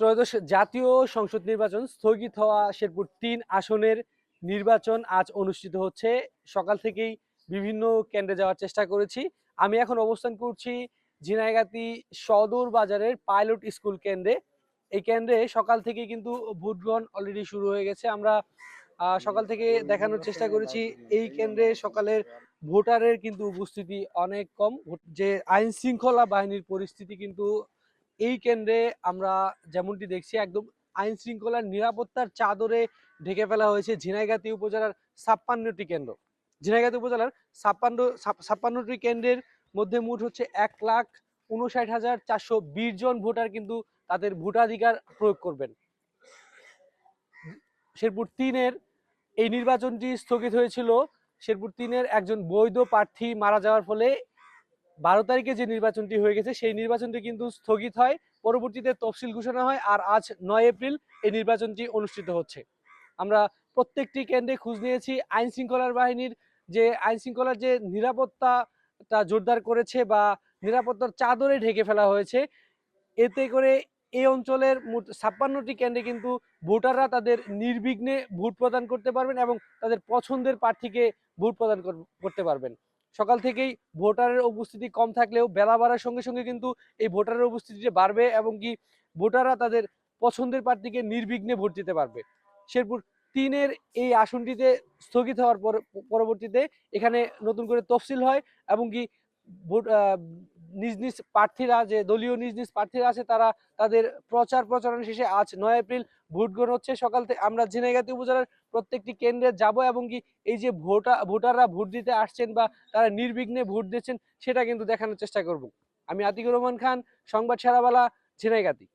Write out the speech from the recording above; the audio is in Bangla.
ত্রয়োদশ জাতীয় সংসদ নির্বাচন স্থগিত হওয়া শেরপুর ৩ আসনের নির্বাচন আজ অনুষ্ঠিত হচ্ছে। সকাল থেকেই বিভিন্ন কেন্দ্রে যাওয়ার চেষ্টা করেছি। আমি এখন অবস্থান করছি ঝিনাইগাতী সদর বাজারের পাইলট স্কুল কেন্দ্রে। এই কেন্দ্রে সকাল থেকে কিন্তু ভোট গ্রহণ অলরেডি শুরু হয়ে গেছে। আমরা সকাল থেকে দেখানোর চেষ্টা করেছি এই কেন্দ্রে সকালের ভোটারের কিন্তু উপস্থিতি অনেক কম। যে আইন শৃঙ্খলা বাহিনীর পরিস্থিতি কিন্তু এই কেন্দ্রে আমরা যেমনটি দেখছি একদম আইন শৃঙ্খলার নিরাপত্তার চাদরে ঢেকে ফেলা হয়েছে ঝিনাইগাতী উপজেলার ৫৬টি কেন্দ্র। ঝিনাইগাতী উপজেলার ৫৬টি কেন্দ্রের মধ্যে মোট হচ্ছে ১,৫৯,৪২০ জন ভোটার কিন্তু তাদের ভোটাধিকার প্রয়োগ করবেন। শেরপুর ৩-এর এই নির্বাচনটি স্থগিত হয়েছিল শেরপুর ৩-এর একজন বৈধ প্রার্থী মারা যাওয়ার ফলে। ১২ তারিখে যে নির্বাচনটি হয়ে গেছে সেই নির্বাচনটি কিন্তু স্থগিত হয়, পরবর্তীতে তফসিল ঘোষণা হয়, আর আজ ৯ এপ্রিল এই নির্বাচনটি অনুষ্ঠিত হচ্ছে। আমরা প্রত্যেকটি কেন্দ্রে খোঁজ নিয়েছি। আইন শৃঙ্খলার বাহিনীর আইন শৃঙ্খলার যে নিরাপত্তাটা জোরদার করেছে বা নিরাপত্তার চাদরে ঢেকে ফেলা হয়েছে, এতে করে এই অঞ্চলের মোট ৫৬টি কেন্দ্রে কিন্তু ভোটাররা তাদের নির্বিঘ্নে ভোট প্রদান করতে পারবেন এবং তাদের পছন্দের প্রার্থীকে ভোট প্রদান করতে পারবেন। সকাল থেকেই ভোটারের উপস্থিতি কম থাকলেও বেলা বাড়ার সঙ্গে সঙ্গে কিন্তু এই ভোটারের উপস্থিতি বাড়বে এবং কি ভোটাররা তাদের পছন্দের প্রার্থীকে নির্বিঘ্নে ভোট দিতে পারবে। শেরপুর ৩-এর এই আসনটিতে স্থগিত হওয়ার পরবর্তীতে এখানে নতুন করে তফসিল হয় এবং কি ভোট নিজ নিজ প্রার্থীরা, যে দলীয় নিজ নিজ প্রার্থীরা আছে, তারা তাদের প্রচারণা শেষে আজ ৯ এপ্রিল ভোট গ্রহণ হচ্ছে। সকাল থেকে আমরা ঝিনাইগাতী উপজেলার প্রত্যেকটি কেন্দ্রে যাব এবং কি এই যে ভোটাররা ভোট দিতে আসছেন বা তারা নির্বিঘ্নে ভোট দিচ্ছেন সেটা কিন্তু দেখানোর চেষ্টা করব। আমি আতিকুর রহমান খান, সংবাদ সারাবালা, ঝিনাইগাতী।